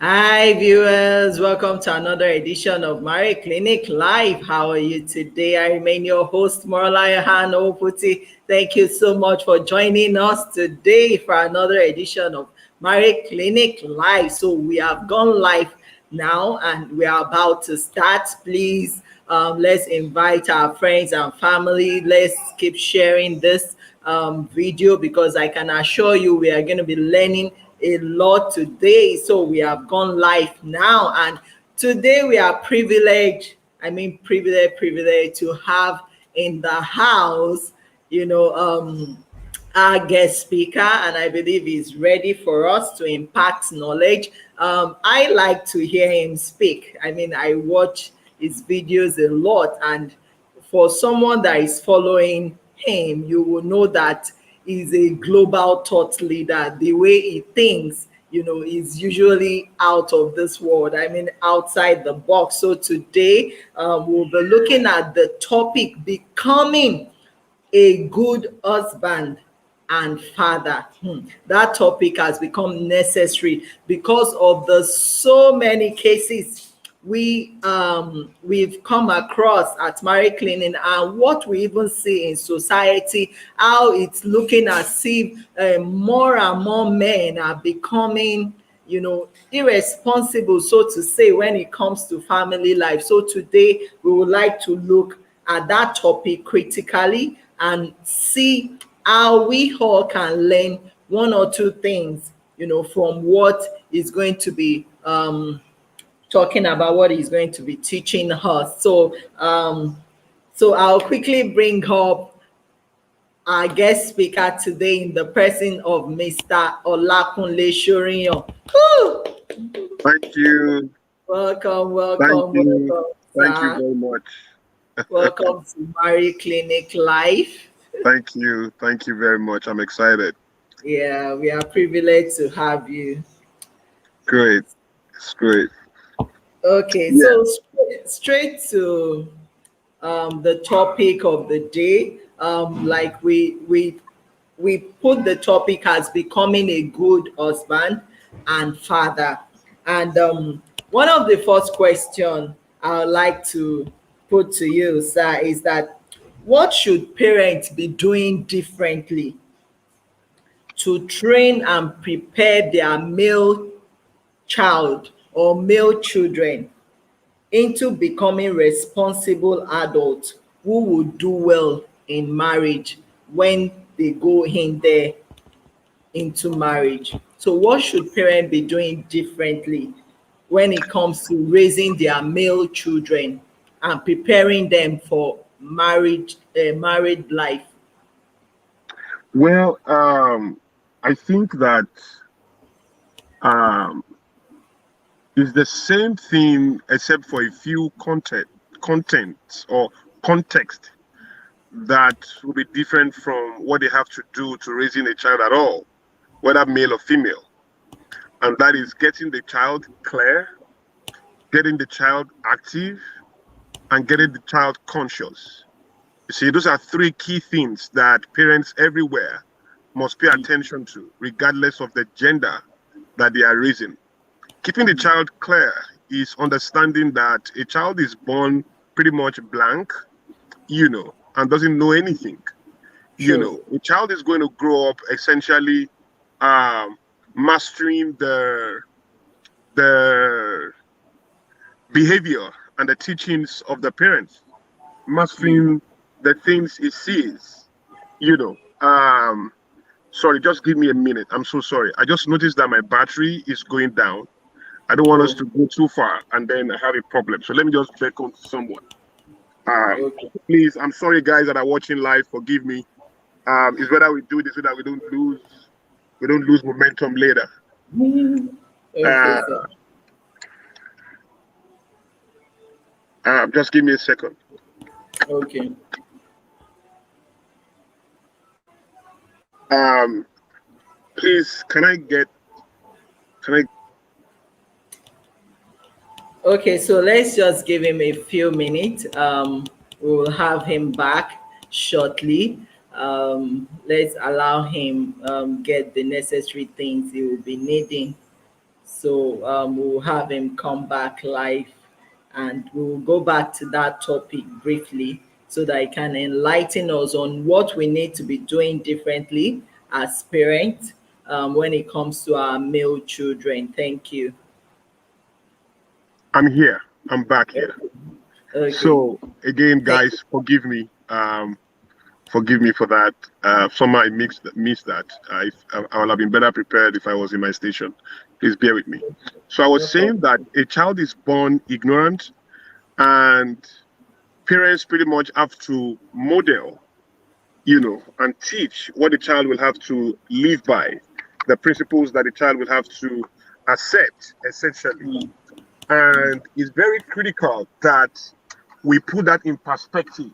Hi, viewers. Welcome to another edition of Marriage Clinic Live. How are you today? I remain your host, Moralayahan Oputi. Thank you so much for joining us today for another edition of Marriage Clinic Live. So we have gone live now and we are about to start. Please, let's invite our friends and family. Let's keep sharing this video because I can assure you we are going to be learning a lot today. So we have gone live now, and today we are privileged. Privileged to have in the house, our guest speaker, and I believe he's ready for us to impart knowledge. I like to hear him speak. I watch his videos a lot, and for someone that is following him, you will know that he's a global thought leader. The way he thinks, is usually out of this world. Outside the box. So today, we'll be looking at the topic becoming a good husband and father. That topic has become necessary because of the so many cases we've come across at marriage cleaning, and what we even see in society, how it's looking as if more and more men are becoming irresponsible, so to say, when it comes to family life. So today we would like to look at that topic critically and see how we all can learn one or two things, from what is going to be talking about, what he's going to be teaching us. So I'll quickly bring up our guest speaker today in the person of Mr. Olakunle Soriyan. Thank you. Welcome, Thank you. welcome, Thank you sir. very much. Welcome to Marriage Clinic Live. Thank you. Thank you very much. I'm excited. Yeah, we are privileged to have you. Great. It's great. Okay, Yeah. so straight to the topic of the day. Like we put the topic as becoming a good husband and father. And one of the first question I would like to put to you, sir, is that what should parents be doing differently to train and prepare their male child or male children into becoming responsible adults who will do well in marriage when they go in there into marriage? So what should parents be doing differently when it comes to raising their male children and preparing them for married life? Well, I think that um, it's the same thing except for a few contents or context that will be different from what they have to do to raising a child at all, whether male or female. And that is getting the child clear, getting the child active, and getting the child conscious. You see, those are three key things that parents everywhere must pay attention to, regardless of the gender that they are raising. Keeping the child clear is understanding that a child is born pretty much blank, and doesn't know anything. Sure. A child is going to grow up essentially um, mastering the behavior and the teachings of the parents, mastering the things he sees, you know. Sorry, just give me a minute. I'm so sorry. I just noticed that my battery is going down. I don't want us Oh, to go too far and then have a problem. So let me just check on someone. okay. Please, I'm sorry, guys that are watching live. Forgive me. It's better we do this so that we don't lose momentum later. Okay, Uh, sir. just give me a second. Okay. Um, please, can I? Okay, so let's just give him a few minutes. We'll have him back shortly. Let's allow him get the necessary things he will be needing. So we'll have him come back live, and we'll go back to that topic briefly so that he can enlighten us on what we need to be doing differently as parents when it comes to our male children. Thank you. I'm here. I'm back here. Okay. So again, Thank guys, forgive me for that. Somehow I missed that. I would have been better prepared if I was in my station. Please bear with me. So I was no saying problem. that a child is born ignorant, and parents pretty much have to model, and teach what the child will have to live by, the principles that the child will have to accept, essentially. Mm, And it's very critical that we put that in perspective,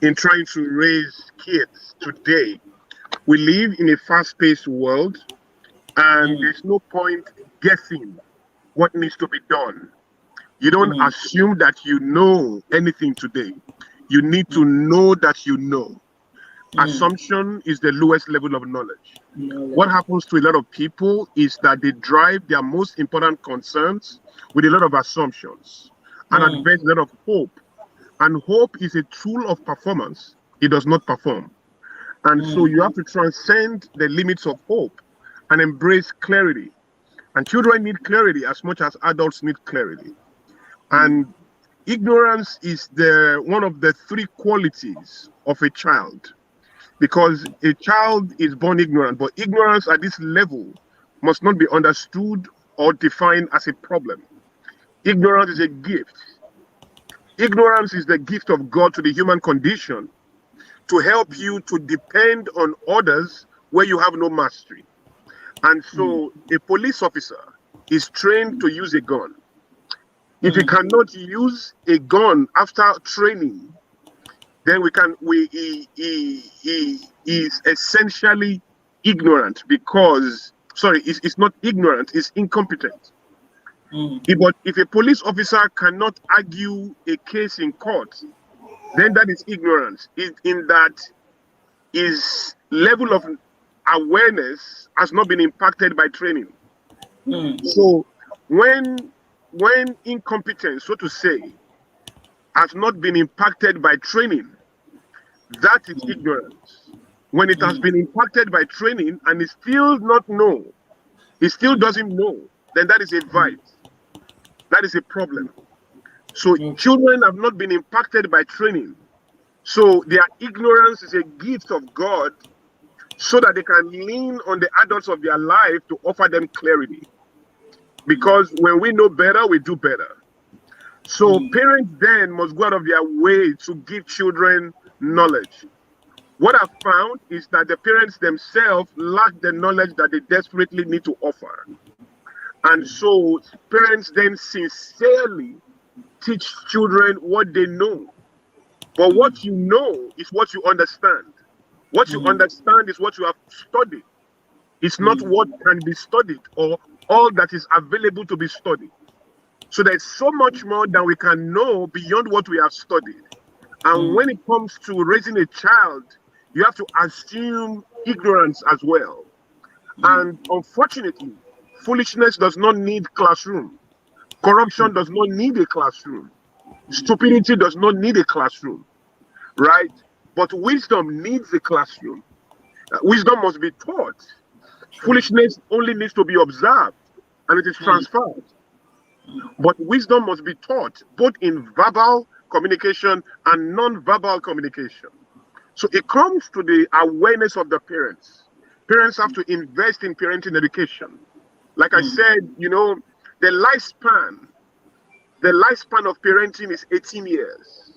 in trying to raise kids today. We live in a fast paced world, and mm, there's no point guessing what needs to be done. You don't mm, assume that you know anything today. You need to know that you know. mm. Assumption is the lowest level of knowledge. What Knowledge. happens to a lot of people is that they drive their most important concerns with a lot of assumptions and Mm, advance a lot of hope. And hope is a tool of performance, it does not perform. And so mm, you have to transcend the limits of hope and embrace clarity. And children need clarity as much as adults need clarity. mm, And ignorance is the one of the three qualities of a child, because a child is born ignorant, but ignorance at this level must not be understood or defined as a problem. Ignorance is a gift. Ignorance is the gift of God to the human condition to help you to depend on others where you have no mastery. And mm, so a police officer is trained to use a gun. If he mm, cannot use a gun after training, then he is essentially ignorant, because sorry, it's not ignorant, it's incompetent. mm, But if a police officer cannot argue a case in court, then that is ignorance. In that his level of awareness has not been impacted by training. mm, So when incompetence, so to say, has not been impacted by training, that is ignorance. When it has mm, been impacted by training and he still not know, he still doesn't know, then that is a vice. That is a problem. So mm, children have not been impacted by training. So their ignorance is a gift of God so that they can lean on the adults of their life to offer them clarity. Because when we know better, we do better. So mm, parents then must go out of their way to give children knowledge. What I've found is that the parents themselves lack the knowledge that they desperately need to offer. And so parents then sincerely teach children what they know. But what you know is what you understand. What you mm, understand is what you have studied. It's not mm, what can be studied or all that is available to be studied. So there's so much more than we can know beyond what we have studied. And mm, when it comes to raising a child, you have to assume ignorance as well. mm, And unfortunately, foolishness does not need classroom. Corruption does not need a classroom. Stupidity does not need a classroom, right? But wisdom needs a classroom. Wisdom must be taught. true. Foolishness only needs to be observed and it is Mm, transferred. But wisdom must be taught both in verbal communication and non-verbal communication. So it comes to the awareness of the parents. Parents have to invest in parenting education. Like I mm, said, the the lifespan of parenting is 18 years.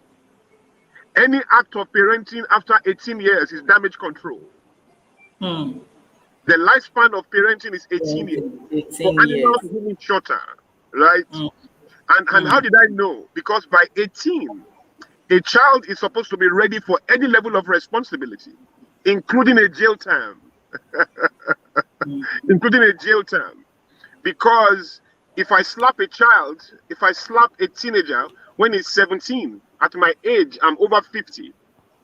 Any act of parenting after 18 years is damage control. mm. The lifespan of parenting is 18 years. 20, For 18 years. animals, it's even shorter, right? Mm, And how mm, did I know? Because by 18, a child is supposed to be ready for any level of responsibility, including a jail term, mm, including a jail term. Because if I slap a teenager when he's 17, at my age, I'm over 50.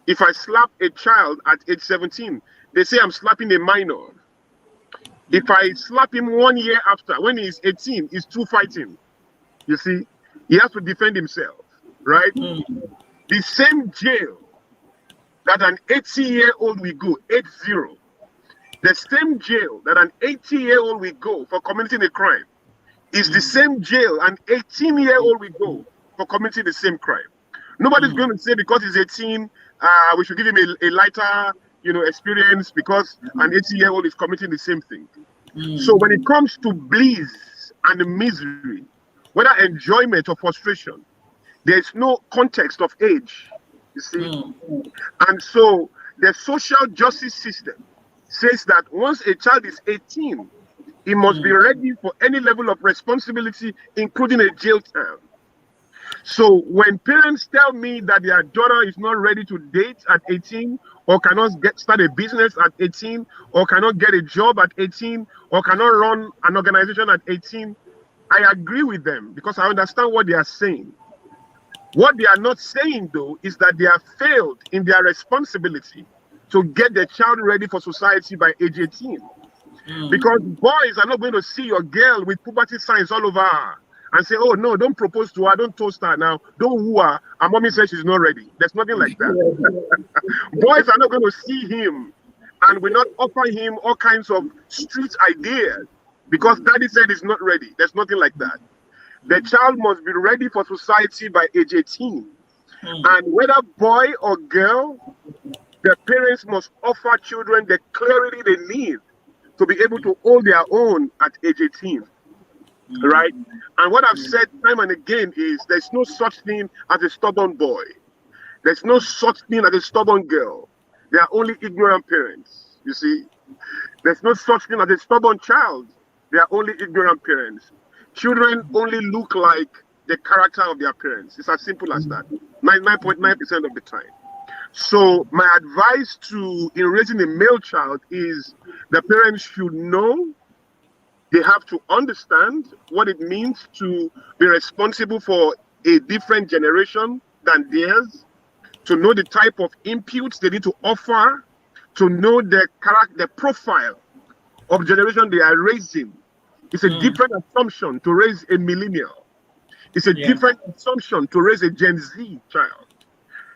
If I slap a child at age 17, they say I'm slapping a minor. If I slap him 1 year after, when he's 18, it's true fighting. You see, he has to defend himself, right? The same jail that an 80-year-old will go, 80, the same jail that an 80-year-old will go for committing a crime is the same jail an 18-year-old will go for committing the same crime. Nobody's going to say because he's 18, we should give him a lighter, experience because an 80-year-old is committing the same thing. So when it comes to bliss and misery, whether enjoyment or frustration, there's no context of age, you see. And so the social justice system says that once a child is 18, he must be ready for any level of responsibility, including a jail term. So when parents tell me that their daughter is not ready to date at 18, or cannot start a business at 18, or cannot get a job at 18, or cannot run an organization at 18, I agree with them because I understand what they are saying. What they are not saying, though, is that they have failed in their responsibility to get the child ready for society by age 18. Because boys are not going to see your girl with puberty signs all over her and say, oh, no, don't propose to her, don't toast her now, don't woo her, and mommy says she's not ready. There's nothing like that. Boys are not going to see him and will not offer him all kinds of street ideas because daddy said he's not ready. There's nothing like that. The child must be ready for society by age 18. And whether boy or girl, the parents must offer children the clarity they need to be able to hold their own at age 18, right? And what I've said time and again is there's no such thing as a stubborn boy. There's no such thing as a stubborn girl. They are only ignorant parents, you see. There's no such thing as a stubborn child. They are only ignorant parents. Children only look like the character of their parents. It's as simple as that, 99.9% of the time. So my advice in raising a male child is the parents should know, they have to understand what it means to be responsible for a different generation than theirs, to know the type of inputs they need to offer, to know the character, the profile of the generation they are raising. It's a different assumption to raise a millennial. It's a different assumption to raise a Gen Z child.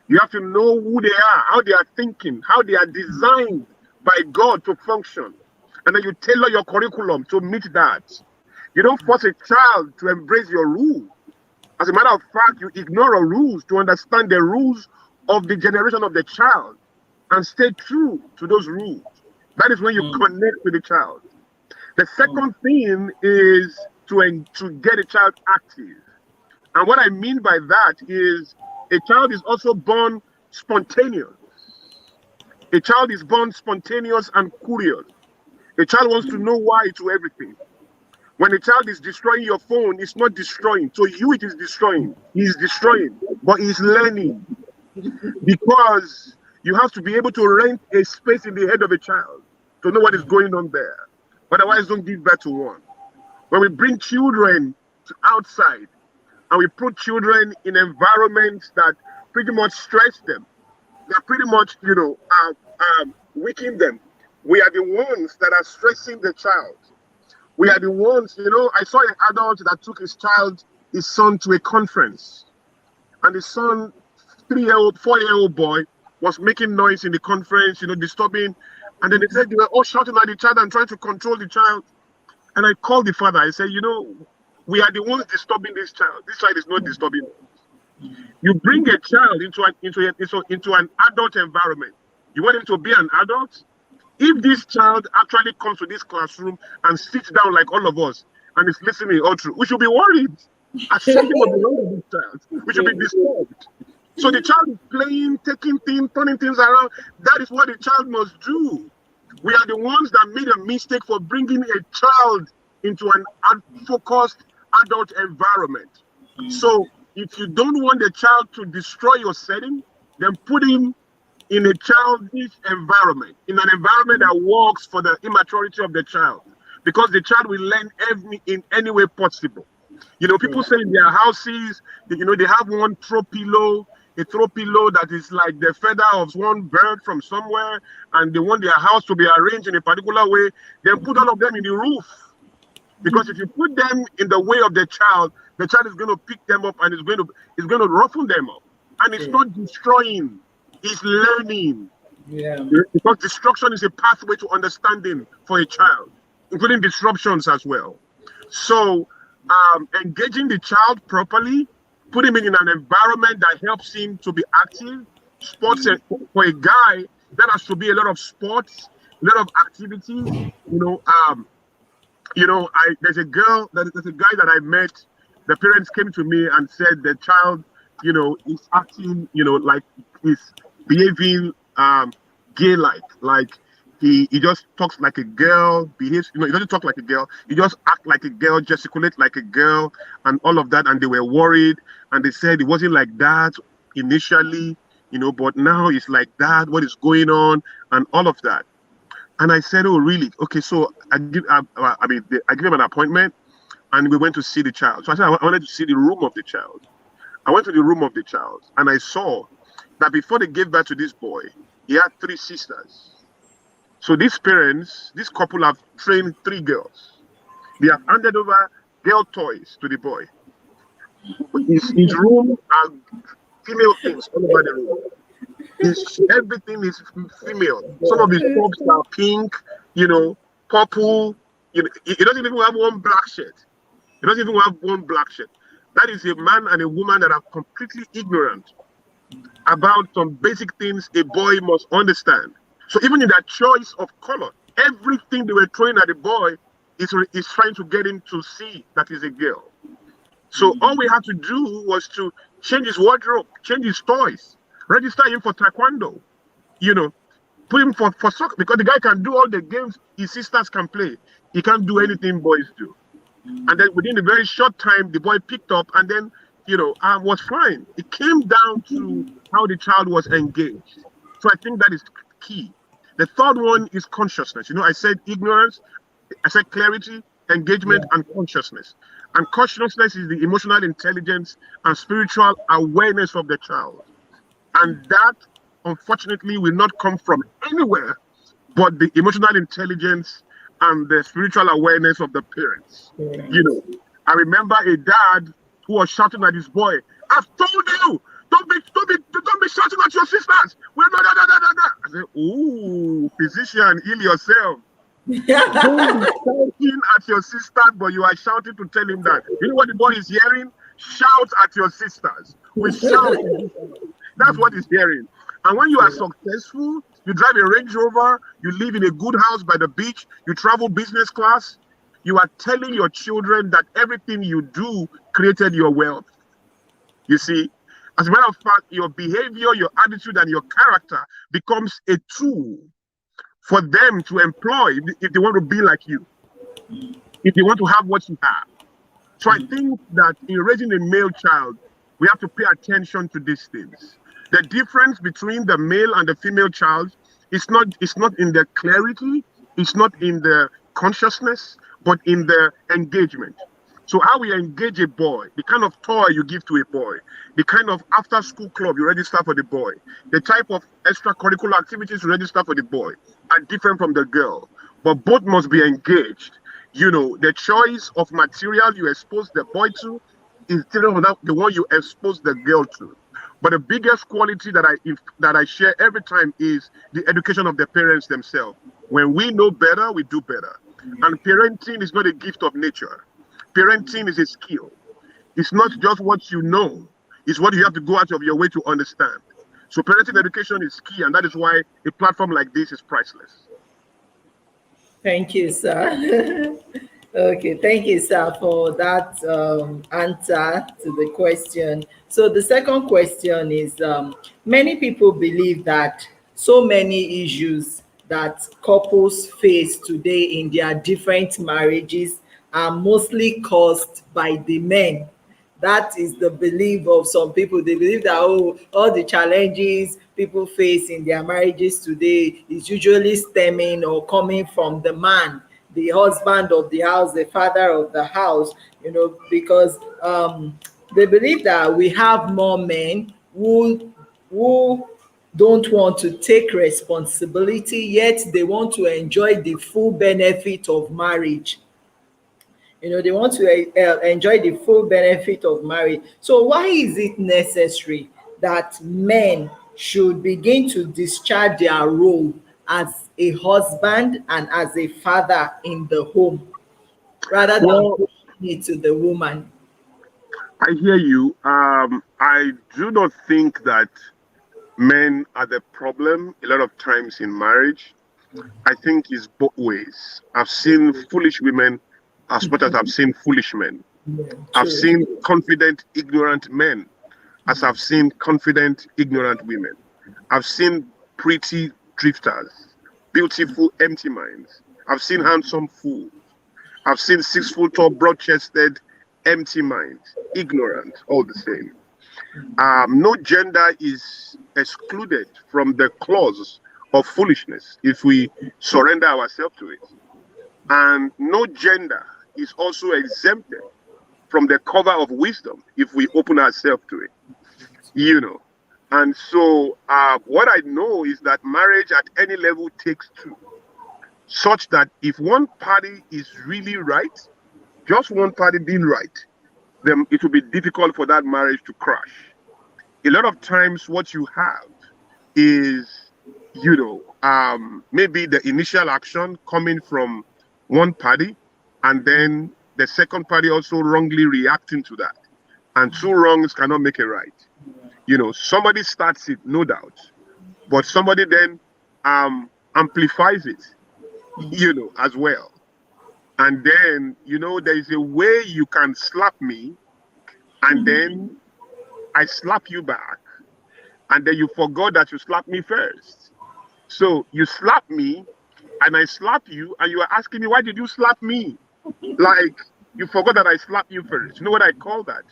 You have to know who they are, how they are thinking, how they are designed by God to function. And then you tailor your curriculum to meet that. You don't force a child to embrace your rules. As a matter of fact, you ignore your rules to understand the rules of the generation of the child and stay true to those rules. That is when you connect with the child. The second thing is to get a child active. And what I mean by that is a child is also born spontaneous. A child is born spontaneous and curious. A child wants to know why to everything. When a child is destroying your phone, it's not destroying. To you, it is destroying. He is destroying, but he's learning. Because you have to be able to rent a space in the head of a child to know what is going on there. Otherwise, don't give birth to one. When we bring children to outside and we put children in environments that pretty much stress them, that pretty much, weaken them, we are the ones that are stressing the child. We are the ones, I saw an adult that took his son to a conference. And the son, 3-year-old, 4-year-old boy, was making noise in the conference, disturbing. And then they said they were all shouting at the child and trying to control the child. And I called the father. I said, we are the ones disturbing this child. This child is not disturbing us. You bring a child into an adult environment. You want him to be an adult? If this child actually comes to this classroom and sits down like all of us and is listening all through, we should be worried. As something will be wrong with this child. We should be disturbed. So the child is playing, taking things, turning things around. That is what the child must do. We are the ones that made a mistake for bringing a child into an focused adult environment. So if you don't want the child to destroy your setting, then put him in a childish environment, in an environment that works for the immaturity of the child, because the child will learn in any way possible. People say in their houses, they have one throw pillow, a throw pillow that is like the feather of one bird from somewhere, and they want their house to be arranged in a particular way, then put all of them in the roof. Because if you put them in the way of the child is going to pick them up and it's going to roughen them up. And it's not destroying, it's learning. Yeah. Because destruction is a pathway to understanding for a child, including disruptions as well. So engaging the child properly, putting him in an environment that helps him to be active. Sports for a guy, that has to be a lot of sports, a lot of activities. There's a guy that I met. The parents came to me and said the child, is acting, like he's behaving gay-like he just talks like a girl, behaves, he doesn't talk like a girl, he just act like a girl, gesticulate like a girl, and all of that. And they were worried, and they said it wasn't like that initially, but now it's like that. What is going on, and all of that. And I said, oh, really? Okay, so I give him an appointment, and we went to see the child. So I said I wanted to see the room of the child. I went to the room of the child, and I saw that before they gave birth to this boy, he had 3 sisters. So these parents, this couple have trained 3 girls. They have handed over girl toys to the boy. His room are female things all over the room. Everything is female. Some of his tops are pink, purple. He doesn't even have one black shirt. He doesn't even have one black shirt. That is a man and a woman that are completely ignorant about some basic things a boy must understand. So even in that choice of color, everything they were throwing at the boy is trying to get him to see that he's a girl. So all we had to do was to change his wardrobe, change his toys, register him for taekwondo, put him for soccer, because the guy can do all the games his sisters can play. He can't do anything boys do. And then within a very short time, the boy picked up, and then, was fine. It came down to how the child was engaged. So I think that is key. The third one is consciousness. I said ignorance, I said clarity, engagement, and consciousness. And consciousness is the emotional intelligence and spiritual awareness of the child. And that, unfortunately, will not come from anywhere but the emotional intelligence and the spiritual awareness of the parents. I remember a dad who was shouting at his boy, "I've told you, don't be shouting at your sisters. We're not I said, ooh, physician, heal yourself. Don't be shouting at your sisters, but you are shouting to tell him that. You know what the boy is hearing? Shout at your sisters. We shout. That's what he's hearing. And when you are successful, you drive a Range Rover, you live in a good house by the beach, you travel business class, you are telling your children that everything you do created your wealth. You see, as a matter of fact, your behavior, your attitude, and your character becomes a tool for them to employ if they want to be like you, if they want to have what you have. So I think that in raising a male child, we have to pay attention to these things. The difference between the male and the female child is not in the clarity, it's not in the consciousness, but in the engagement. So how we engage a boy, the kind of toy you give to a boy, the kind of after-school club you register for the boy, the type of extracurricular activities you register for the boy are different from the girl, but both must be engaged. The choice of material you expose the boy to is different from the one you expose the girl to. But the biggest quality that I share every time is the education of the parents themselves. When we know better, we do better. And parenting is not a gift of nature. Parenting is a skill. It's not just what you know. It's what you have to go out of your way to understand. So parenting education is key, and that is why a platform like this is priceless. Thank you, sir. Okay, thank you, sir, for that answer to the question. So the second question is, many people believe that so many issues that couples face today in their different marriages are mostly caused by the men. That is the belief of some people. They believe that all the challenges people face in their marriages today is usually stemming or coming from the man, the husband of the house, the father of the house, because they believe that we have more men who don't want to take responsibility, yet they want to enjoy the full benefit of marriage. They want to enjoy the full benefit of marriage. So why is it necessary that men should begin to discharge their role as a husband and as a father in the home, rather than Well, pushing it to the woman? I hear you. I do not think that men are the problem a lot of times in marriage. I think it's both ways. I've seen foolish women as much as I've seen foolish men. Yeah, I've true. seen confident, ignorant men as I've seen confident, ignorant women. I've seen pretty drifters, beautiful, empty minds. I've seen handsome fools. I've seen 6 foot tall, broad chested, empty minds, ignorant, all the same. No gender is excluded from the clause of foolishness if we surrender ourselves to it. And no gender is also exempted from the cover of wisdom if we open ourselves to it, you know. And so, what I know is that marriage at any level takes two, such that if one party is really right, just one party being right, then it will be difficult for that marriage to crash. A lot of times, what you have is, maybe the initial action coming from one party, and then the second party also wrongly reacting to that. And two wrongs cannot make a right. Somebody starts it, no doubt, but somebody then amplifies it, as well. And then, there is a way you can slap me, and then I slap you back, and then you forgot that you slapped me first. So you slap me, and I slap you, and you are asking me, why did you slap me? Like, you forgot that I slapped you first. You know what I call that?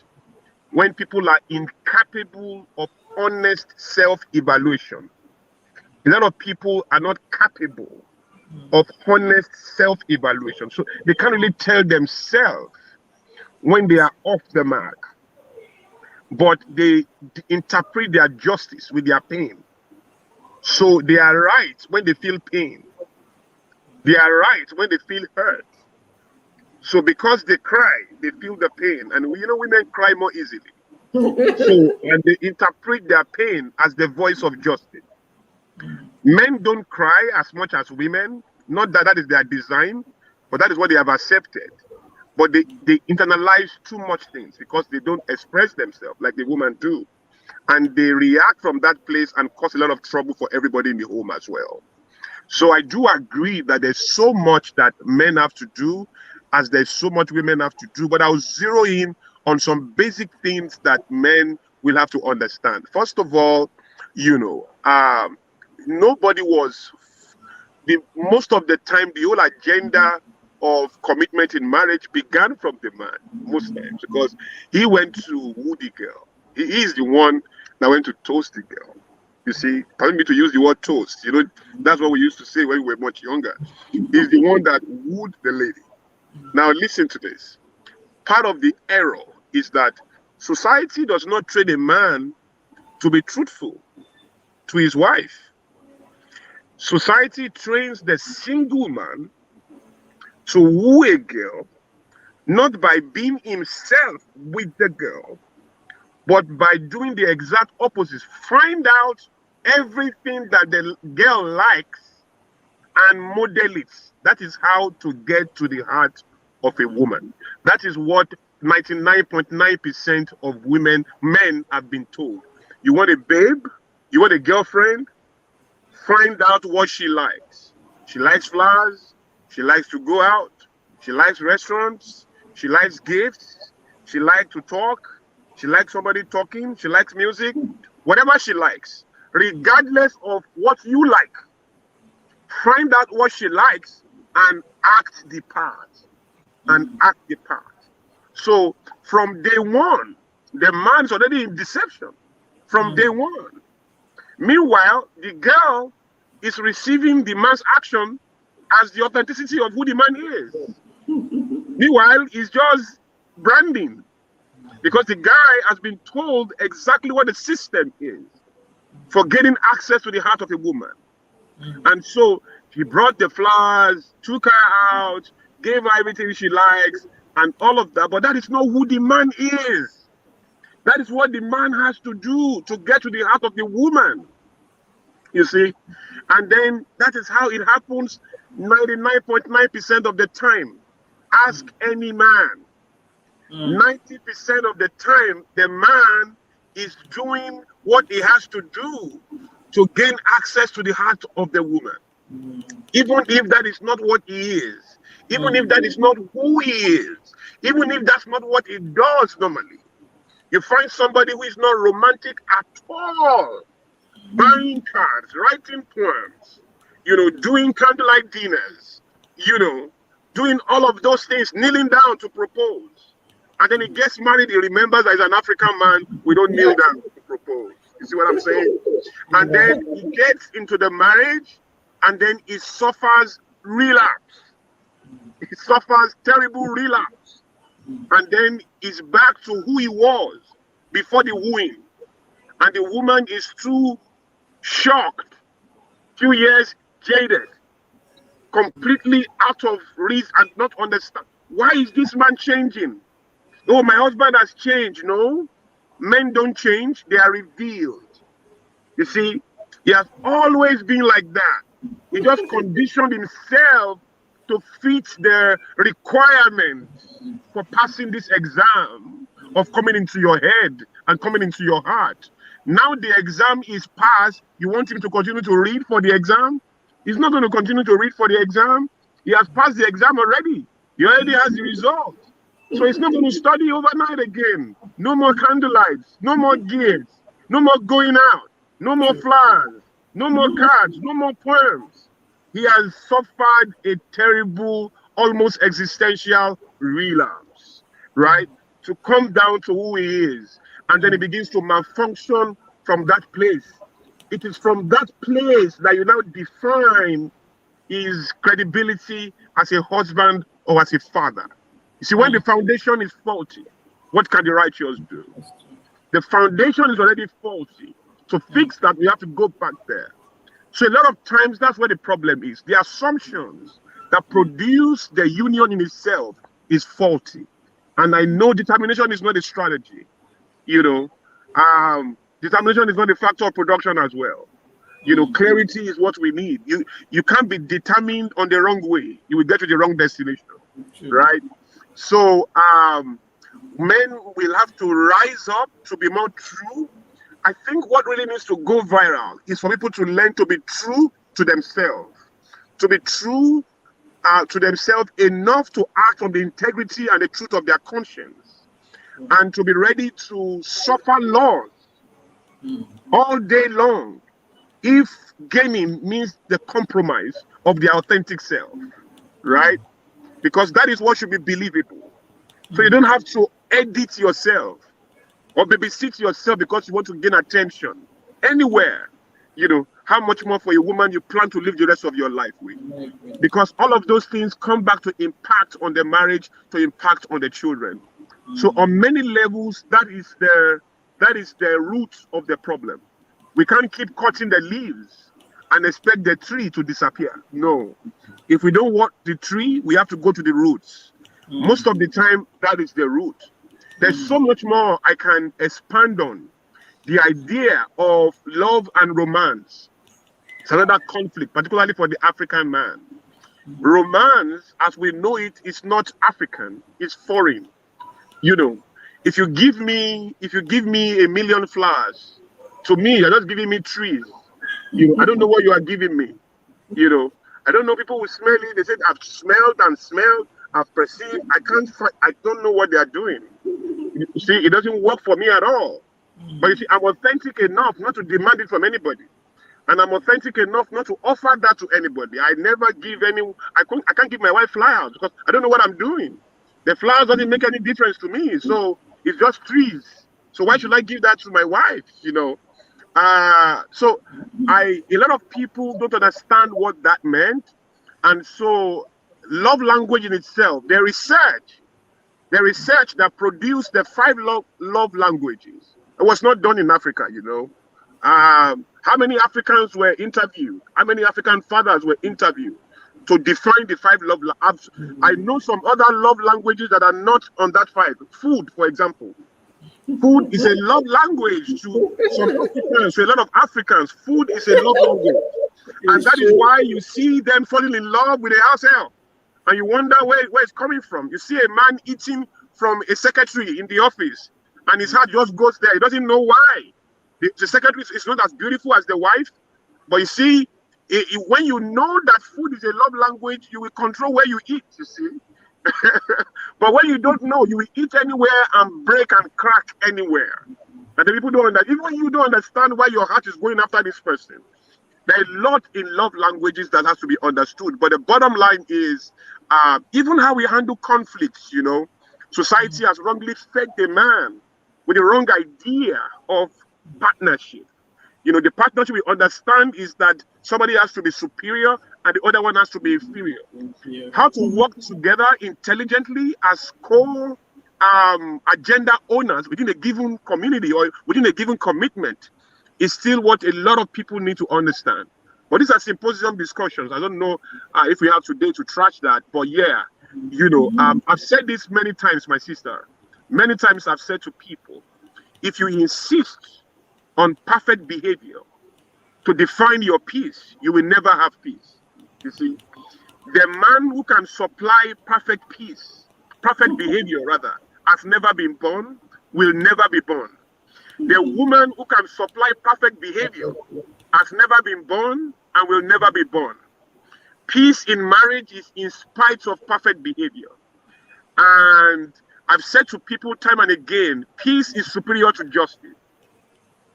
When people are incapable of honest self-evaluation. A lot of people are not capable of honest self-evaluation. So they can't really tell themselves when they are off the mark, but they interpret their justice with their pain. So they are right when they feel pain. They are right when they feel hurt. So because they cry, they feel the pain. And women cry more easily. So, and they interpret their pain as the voice of justice. Men don't cry as much as women. Not that that is their design, but that is what they have accepted. But they internalize too much things because they don't express themselves like the women do. And they react from that place and cause a lot of trouble for everybody in the home as well. So I do agree that there's so much that men have to do as there's so much women have to do. But I'll zero in on some basic things that men will have to understand. First of all, nobody was most of the time the whole agenda of commitment in marriage began from the man most times because he went to woo the girl. He is the one that went to toast the girl. You see, telling me to use the word toast. That's what we used to say when we were much younger. He's the one that wooed the lady. Now listen to this. Part of the error is that society does not train a man to be truthful to his wife. Society trains the single man to woo a girl, not by being himself with the girl, but by doing the exact opposite. Find out everything that the girl likes and model it. That is how to get to the heart of a woman. That is what 99.9% of men have been told. You want a babe? You want a girlfriend? Find out what she likes. She likes flowers. She likes to go out. She likes restaurants. She likes gifts. She likes to talk. She likes somebody talking. She likes music. Whatever she likes, regardless of what you like, find out what she likes and act the part. So from day one, the man's already in deception. From day one. Meanwhile, the girl is receiving the man's action as the authenticity of who the man is. Meanwhile, it's just branding. because the guy has been told exactly what the system is for getting access to the heart of a woman. And so he brought the flowers, took her out, gave her everything she likes, and all of that. But that is not who the man is. That is what the man has to do to get to the heart of the woman. You see? And then that is how it happens 99.9% of the time. Ask any man. 90% of the time, the man is doing what he has to do to gain access to the heart of the woman. Even if that is not what he is, even if that is not who he is, even if that's not what he does normally. You find somebody who is not romantic at all, buying cards, writing poems, doing candlelight dinners, doing all of those things, kneeling down to propose. And then he gets married, he remembers that he's an African man, we don't kneel down to propose. You see what I'm saying? And then he gets into the marriage, and then he suffers relapse. He suffers terrible relapse. And then he's back to who he was before the wooing. And the woman is too shocked, few years jaded, completely out of reach and not understand. Why is this man changing? Oh, my husband has changed. No, men don't change, they are revealed. You see, he has always been like that. He just conditioned himself to fit the requirements for passing this exam of coming into your head and coming into your heart. Now the exam is passed, you want him to continue to read for the exam? He's not going to continue to read for the exam. He has passed the exam already. He already has the result. So he's not going to study overnight again. No more candlelights, no more gifts, no more going out, no more flowers, no more cards, no more poems. He has suffered a terrible, almost existential relapse, right? To come down to who he is. And then he begins to malfunction from that place. It is from that place that you now define his credibility as a husband or as a father. You see, when the foundation is faulty, what can the righteous do? The foundation is already faulty. To fix that, we have to go back there. So a lot of times, that's where the problem is. The assumptions that produce the union in itself is faulty. And I know determination is not a strategy. Determination is not a factor of production as well. Clarity is what we need. You can't be determined on the wrong way. You will get to the wrong destination, right? So men will have to rise up to be more true. I think what really needs to go viral is for people to learn to be true to themselves, to be true to themselves enough to act on the integrity and the truth of their conscience, and to be ready to suffer loss all day long if gaining means the compromise of their authentic self, right? Because that is what should be believable. So you don't have to edit yourself or babysit yourself because you want to gain attention anywhere. How much more for a woman you plan to live the rest of your life with? Because all of those things come back to impact on the marriage, to impact on the children. So on many levels, that is the root of the problem. We can't keep cutting the leaves and expect the tree to disappear. No. If we don't want the tree, we have to go to the roots. Most of the time, that is the root. There's so much more I can expand on. The idea of love and romance. It's another conflict, particularly for the African man. Romance, as we know it, is not African, it's foreign. If you give me a million flowers, to me, you're just giving me trees. I don't know what you are giving me. I don't know. People will smell it. They said, I've smelled and smelled. I've perceived. I don't know what they are doing. You see, it doesn't work for me at all. But you see, I'm authentic enough not to demand it from anybody. And I'm authentic enough not to offer that to anybody. I never give I can't give my wife flowers because I don't know what I'm doing. The flowers doesn't make any difference to me. So it's just trees. So why should I give that to my wife? So a lot of people don't understand what that meant. And so love language in itself, the research The research that produced the five love languages, it was not done in Africa, you know. How many Africans were interviewed? How many African fathers were interviewed to define the five love? I know some other love languages that are not on that five. Food, for example. Food is a love language to some Africans, to a lot of Africans. Food is a love language. And that is why you see them falling in love with a house help. And you wonder where it's coming from. You see a man eating from a secretary in the office, and his heart just goes there. He doesn't know why. The secretary is not as beautiful as the wife. But you see, when you know that food is a love language, you will control where you eat, you see. But when you don't know, you will eat anywhere and break and crack anywhere. And the people don't understand. Even you don't understand why your heart is going after this person. There are a lot in love languages that has to be understood. But the bottom line is, even how we handle conflicts, you know, society has wrongly fed the man with the wrong idea of partnership. You know, the partnership we understand is that somebody has to be superior and the other one has to be inferior. How to work together intelligently as agenda owners within a given community or within a given commitment is still what a lot of people need to understand. But these are symposium discussions. I don't know if we have today to trash that, but yeah, you know, I've said this many times, my sister. Many times I've said to people, if you insist on perfect behavior to define your peace, you will never have peace. You see, the man who can supply perfect peace, perfect behavior rather, has never been born, will never be born. The woman who can supply perfect behavior has never been born and will never be born. Peace in marriage is in spite of perfect behavior. And I've said to people time and again, peace is superior to justice.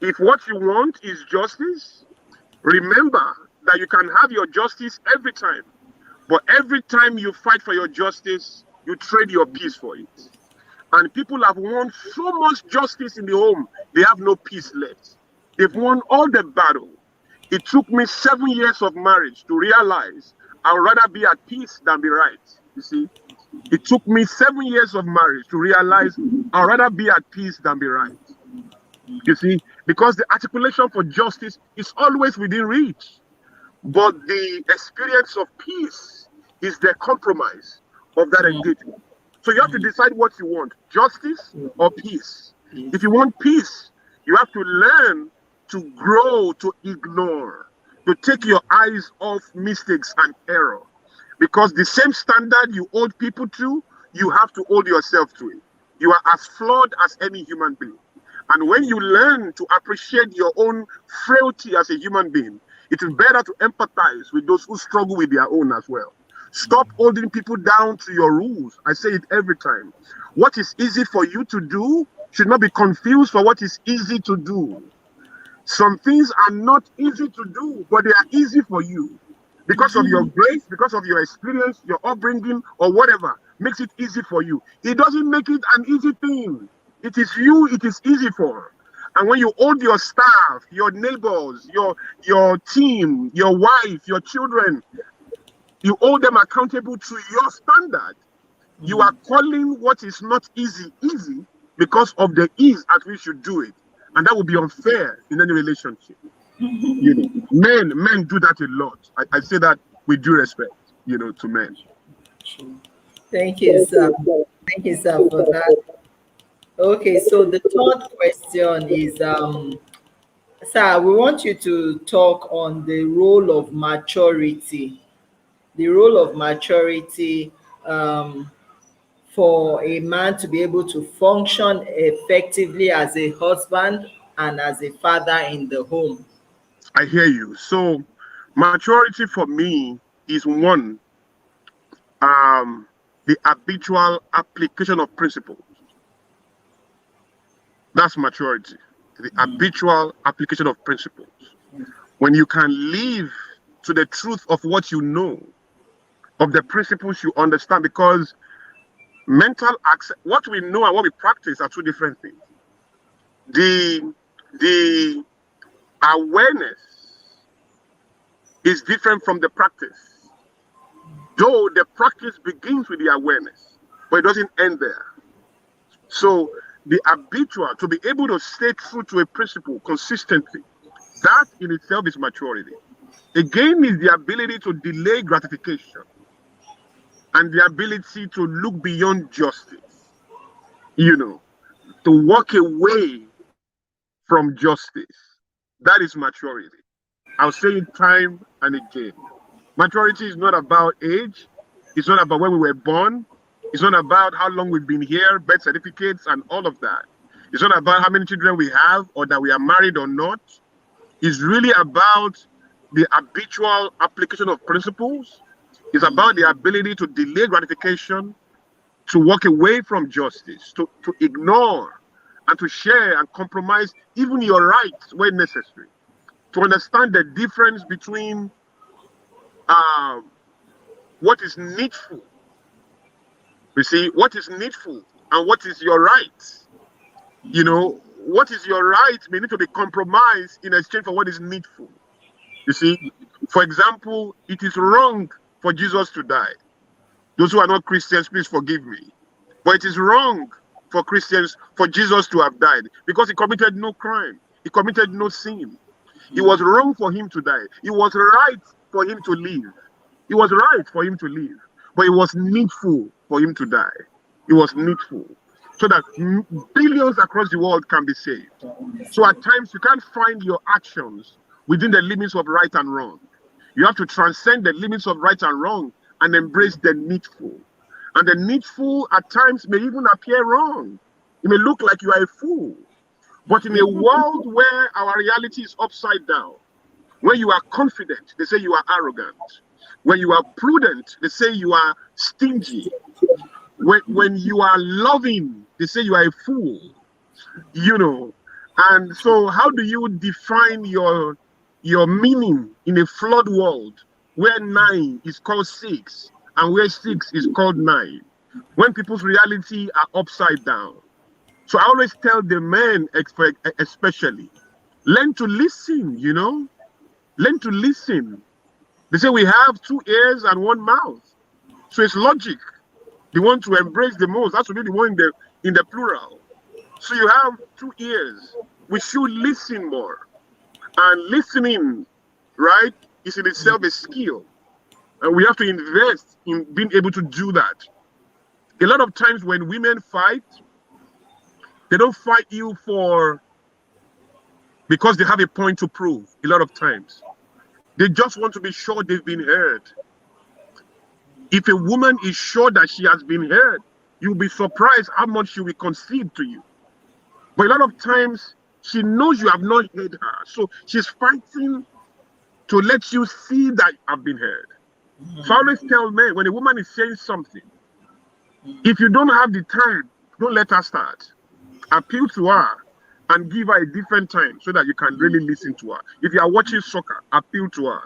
If what you want is justice, remember that you can have your justice every time. But every time you fight for your justice, you trade your peace for it. And people have won so much justice in the home, they have no peace left. They've won all the battle. It took me 7 years of marriage to realize I would rather be at peace than be right. You see, it took me 7 years of marriage to realize I'd rather be at peace than be right. You see, because the articulation for justice is always within reach. But the experience of peace is the compromise of that engagement. So you have to decide what you want, justice or peace. If you want peace, you have to learn to grow, to ignore, to take your eyes off mistakes and error. Because the same standard you hold people to, you have to hold yourself to it. You are as flawed as any human being. And when you learn to appreciate your own frailty as a human being, it is better to empathize with those who struggle with their own as well. Stop holding people down to your rules. I say it every time. What is easy for you to do should not be confused for what is easy to do. Some things are not easy to do, but they are easy for you. Because of your grace, because of your experience, your upbringing, or whatever, makes it easy for you. It doesn't make it an easy thing. It is you it is easy for. And when you hold your staff, your neighbors, your team, your wife, your children, you hold them accountable to your standard. You are calling what is not easy easy because of the ease at which you do it. And that would be unfair in any relationship. You know, men do that a lot. I say that with due respect, you know, to men. Thank you, sir. Thank you, sir, for that. Okay, so the third question is, sir, we want you to talk on the role of maturity. The role of maturity for a man to be able to function effectively as a husband and as a father in the home. I hear you. So maturity for me is one, the habitual application of principles. That's maturity. The habitual application of principles. When you can live to the truth of what you know, of the principles you understand, because what we know and what we practice are two different things. The awareness is different from the practice. Though the practice begins with the awareness, but it doesn't end there. So the habitual, to be able to stay true to a principle consistently, that in itself is maturity. Again, is the ability to delay gratification and the ability to look beyond justice, you know, to walk away from justice. That is maturity. I'll say it time and again. Maturity is not about age. It's not about when we were born. It's not about how long we've been here, birth certificates, and all of that. It's not about how many children we have or that we are married or not. It's really about the habitual application of principles. It's about the ability to delay gratification, to walk away from justice, to ignore and to share and compromise even your rights when necessary, to understand the difference between what is needful. You see, what is needful and what is your right. You know, what is your right may need to be compromised in exchange for what is needful. You see, for example, it is wrong for Jesus to die. Those who are not Christians, please forgive me. But it is wrong for Christians for Jesus to have died because he committed no crime. He committed no sin. It was wrong for him to die. It was right for him to live. It was right for him to live. But it was needful for him to die. It was needful. So that billions across the world can be saved. So at times you can't find your actions within the limits of right and wrong. You have to transcend the limits of right and wrong and embrace the needful. And the needful at times may even appear wrong. It may look like you are a fool. But in a world where our reality is upside down, when you are confident, they say you are arrogant. When you are prudent, they say you are stingy. When you are loving, they say you are a fool. You know. And so how do you define your meaning in a flawed world where 9 is called 6 and where 6 is called 9? When people's reality are upside down. So I always tell the men especially, learn to listen, you know. Learn to listen. They say we have 2 ears and 1 mouth. So it's logic. The one to embrace the most, that's to be the one in the plural. So you have 2 ears. We should listen more. And listening, right, is in itself a skill. And we have to invest in being able to do that. A lot of times when women fight, they don't fight you because they have a point to prove. A lot of times. They just want to be sure they've been heard. If a woman is sure that she has been heard, you'll be surprised how much she will concede to you. But a lot of times, she knows you have not heard her. So she's fighting to let you see that I've been heard. So I always tell men, when a woman is saying something, if you don't have the time, don't let her start. Appeal to her and give her a different time so that you can really listen to her. If you are watching soccer, appeal to her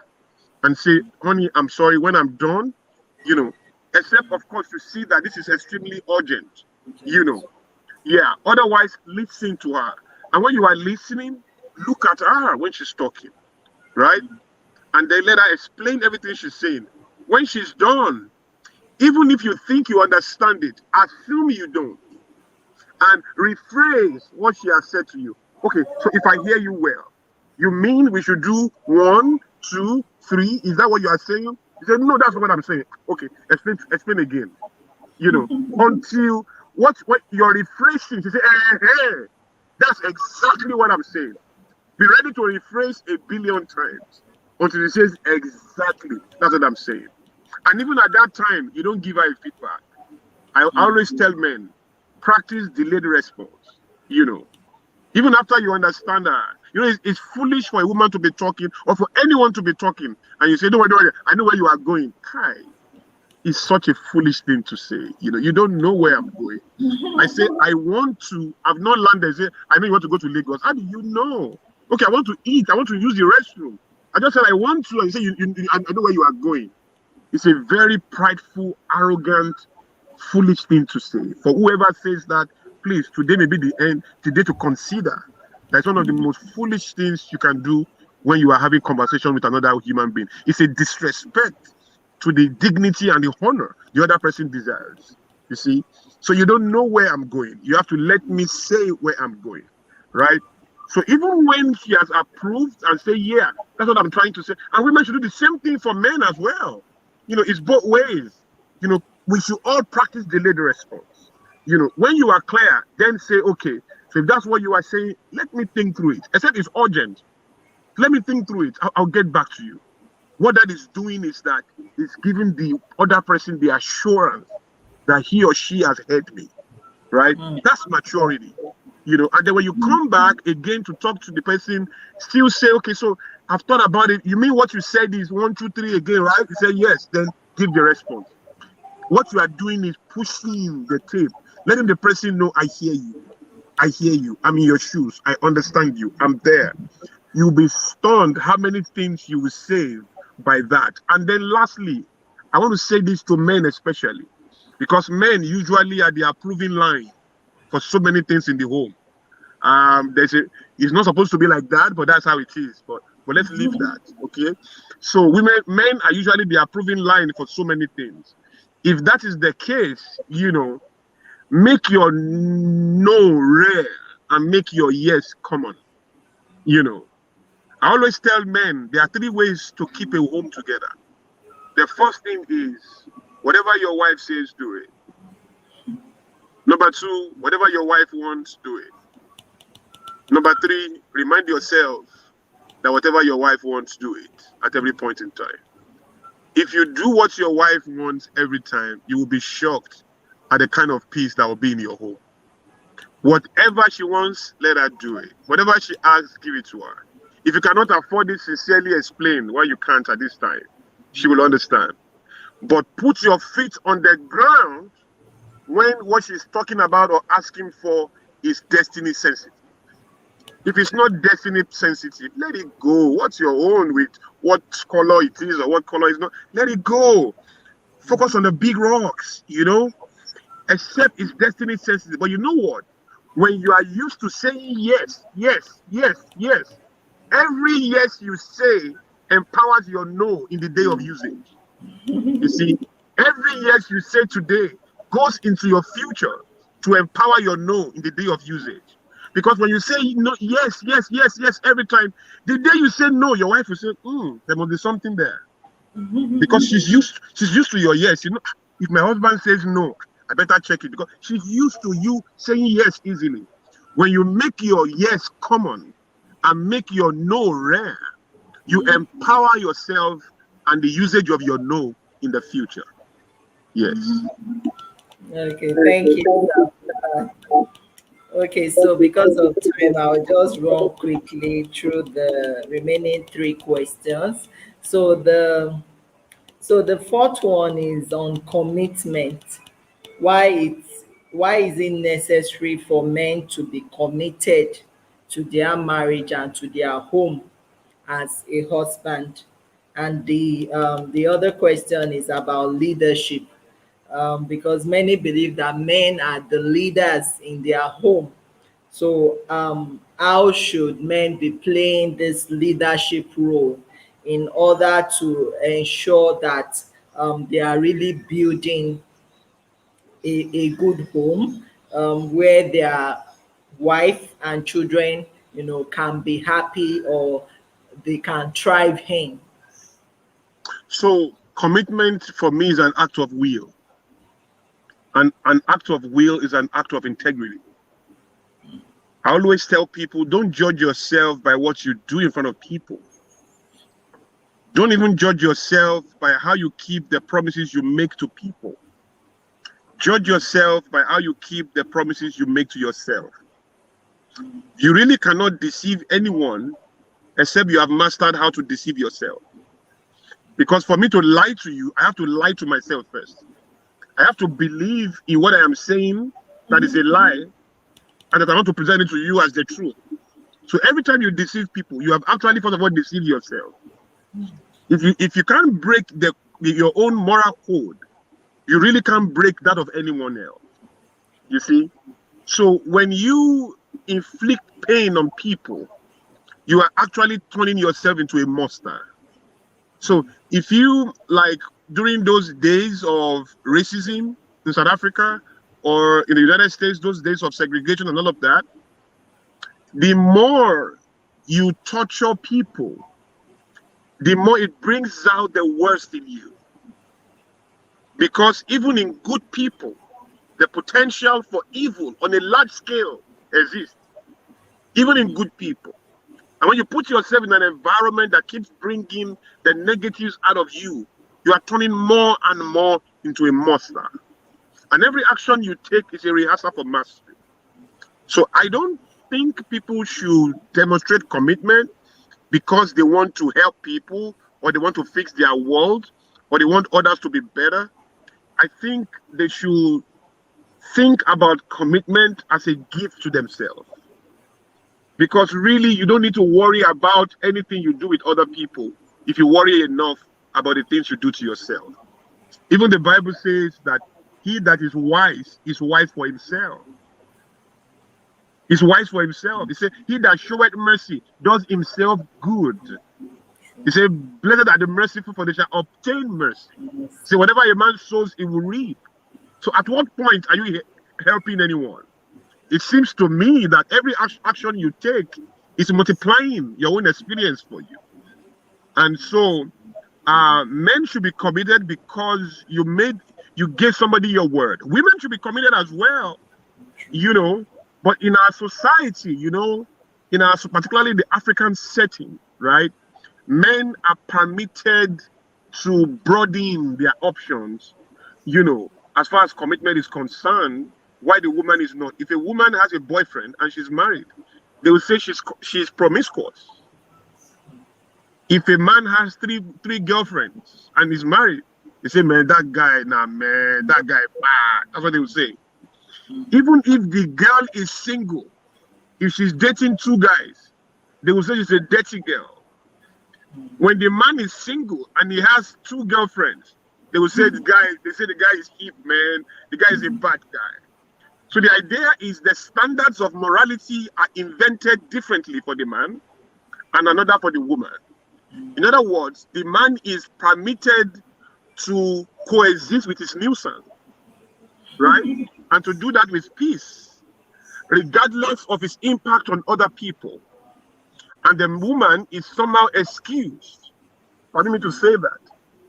and say, honey, I'm sorry, when I'm done, you know, except of course to see that this is extremely urgent, you know. Yeah, otherwise listen to her. And when you are listening, look at her when she's talking, right? And then let her explain everything she's saying. When she's done, even if you think you understand it, assume you don't. And rephrase what she has said to you. Okay, so if I hear you well, you mean we should do 1, 2, 3? Is that what you are saying? You say, no, that's not what I'm saying. Okay, explain again. You know, until what you're rephrasing, you say, hey, that's exactly what I'm saying. Be ready to rephrase 1 billion times until it says exactly. That's what I'm saying. And even at that time, you don't give her a feedback. I always tell men, practice delayed response. You know, even after you understand her, you know, it's foolish for a woman to be talking or for anyone to be talking, and you say, don't worry, I know where you are going. Kai, it's such a foolish thing to say. You know, you don't know where I'm going. I say, I've not landed. Say, I know you want to go to Lagos. How do you know? Okay, I want to eat. I want to use the restroom. I just said I want to. And you say, I know where you are going. It's a very prideful, arrogant, foolish thing to say. For whoever says that, please, today may be the end. Today to consider. That's one of the most foolish things you can do when you are having conversation with another human being. It's a disrespect to the dignity and the honor the other person deserves. You see? So you don't know where I'm going. You have to let me say where I'm going, right? So even when she has approved and say, yeah, that's what I'm trying to say. And women should do the same thing for men as well. It's both ways. We should all practice delayed response. When you are clear, then say, okay, so if that's what you are saying, let me think through it. Except it's urgent. Let me think through it. I'll get back to you. What that is doing is that it's giving the other person the assurance that he or she has heard me, right? That's maturity. And then when you come back again to talk to the person, still say, okay, so I've thought about it. You mean what you said is 1, 2, 3 again, right? You say yes, then give the response. What you are doing is pushing the tape, letting the person know, I hear you. I hear you. I'm in your shoes. I understand you. I'm there. You'll be stunned how many things you will save by that. And then lastly, I want to say this to men especially, because men usually are the approving line for so many things in the home. It's not supposed to be like that, but that's how it is. But let's leave that, okay? So men are usually the approving line for so many things. If that is the case, make your no rare and make your yes common. I always tell men there are 3 ways to keep a home together. The first thing is whatever your wife says, do it. Number 2, whatever your wife wants, do it. Number 3, remind yourself that whatever your wife wants, do it at every point in time. If you do what your wife wants every time, you will be shocked at the kind of peace that will be in your home. Whatever she wants, let her do it. Whatever she asks, give it to her. If you cannot afford it, sincerely explain why you can't at this time. She will understand. But put your feet on the ground when what she's talking about or asking for is destiny sensitive. If it's not destiny sensitive, let it go. What's your own with what color it is or what color is not? Let it go. Focus on the big rocks, except it's destiny sensitive. But you know what? When you are used to saying yes, yes, yes, yes, every yes you say empowers your no in the day of usage. You see, every yes you say today goes into your future to empower your no in the day of usage. Because when you say no, yes, yes, yes, yes, every time, the day you say no, your wife will say, there must be something there. Because she's used to your yes. If my husband says no, I better check it, because she's used to you saying yes easily. When you make your yes common and make your no rare, you empower yourself and the usage of your no in the future. Yes. Okay, thank you. Okay, so because of time, I'll just run quickly through the remaining 3 questions. So the fourth one is on commitment. Why is it necessary for men to be committed to their marriage and to their home as a husband? And the other question is about leadership, because many believe that men are the leaders in their home. So, how should men be playing this leadership role in order to ensure that they are really building a good home, where their wife and children, can be happy, or they can thrive in? So commitment for me is an act of will. And an act of will is an act of integrity. I always tell people, don't judge yourself by what you do in front of people. Don't even judge yourself by how you keep the promises you make to people. Judge yourself by how you keep the promises you make to yourself. You really cannot deceive anyone except you have mastered how to deceive yourself. Because for me to lie to you, I have to lie to myself first. I have to believe in what I am saying that is a lie, and that I want to present it to you as the truth. So every time you deceive people, you have actually first of all deceived yourself. If you can't break your own moral code, you really can't break that of anyone else. You see? So when you inflict pain on people, you are actually turning yourself into a monster. So if you, like, during those days of racism, in South Africa or in the United States, those days of segregation and all of that, the more you torture people, the more it brings out the worst in you. Because even in good people, the potential for evil on a large scale exists, even in good people. And when you put yourself in an environment that keeps bringing the negatives out of you, you are turning more and more into a monster. And every action you take is a rehearsal for mastery. So I don't think people should demonstrate commitment because they want to help people or they want to fix their world or they want others to be better. I think they should think about commitment as a gift to themselves. Because really, you don't need to worry about anything you do with other people if you worry enough about the things you do to yourself. Even the Bible says that he that is wise for himself. Is wise for himself. He said, he that showeth mercy does himself good. He said, blessed are the merciful, for they shall obtain mercy. See, whatever a man sows, he will reap. So at what point are you helping anyone? It seems to me that every action you take is multiplying your own experience for you. And so men should be committed because you gave somebody your word. Women should be committed as well, but in our society, particularly the African setting, right? Men are permitted to broaden their options, as far as commitment is concerned. Why the woman is not? If a woman has a boyfriend and she's married, they will say she's promiscuous. If a man has three girlfriends and is married, they say, man, that guy bad. That's what they will say. Even if the girl is single, if she's dating two guys, they will say she's a dirty girl. When the man is single and he has two girlfriends, they will say the guy is hip, man. The guy is a bad guy. So the idea is the standards of morality are invented differently for the man and another for the woman. In other words, the man is permitted to coexist with his nuisance, right? And to do that with peace, regardless of its impact on other people. And the woman is somehow excused, pardon me to say that,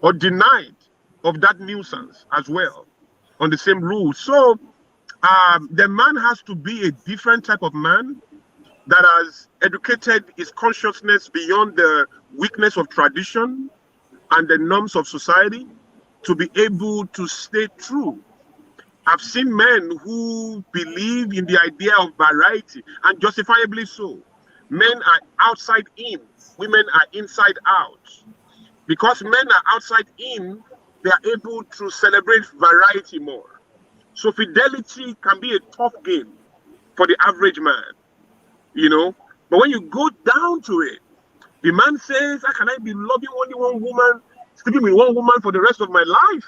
or denied of that nuisance as well, on the same rules. So the man has to be a different type of man that has educated his consciousness beyond the weakness of tradition and the norms of society to be able to stay true. I've seen men who believe in the idea of variety, and justifiably so. Men are outside in, women are inside out. Because men are outside in, they are able to celebrate variety more. So fidelity can be a tough game for the average man, But when you go down to it, the man says, how can I be loving only one woman, sleeping with one woman for the rest of my life?